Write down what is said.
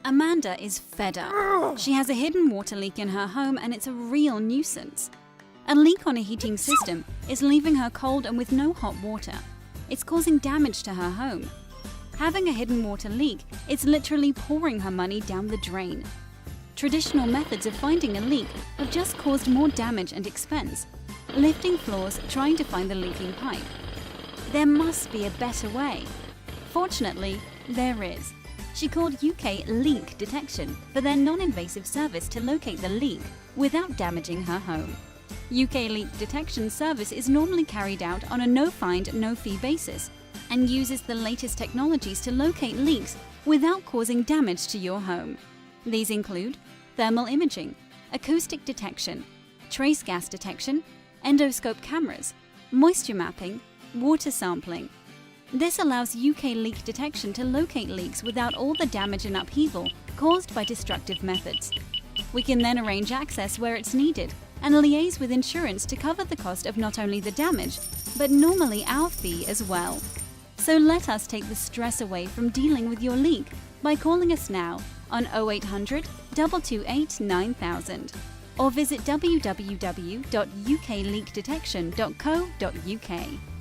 Amanda is fed up. She has a hidden water leak in her home and it's a real nuisance. A leak on a heating system is leaving her cold and with no hot water. It's causing damage to her home. Having a hidden water leak, it's literally pouring her money down the drain. Traditional methods of finding a leak have just caused more damage and expense, lifting floors trying to find the leaking pipe. There must be a better way. Fortunately, there is. She called UK Leak Detection for their non-invasive service to locate the leak without damaging her home. UK Leak Detection service is normally carried out on a no-find, no-fee basis and uses the latest technologies to locate leaks without causing damage to your home. These include thermal imaging, acoustic detection, trace gas detection, endoscope cameras, moisture mapping, water sampling. This allows UK Leak Detection to locate leaks without all the damage and upheaval caused by destructive methods. We can then arrange access where it's needed and liaise with insurance to cover the cost of not only the damage, but normally our fee as well. So let us take the stress away from dealing with your leak by calling us now on 0800 228 9000 or visit www.ukleakdetection.co.uk.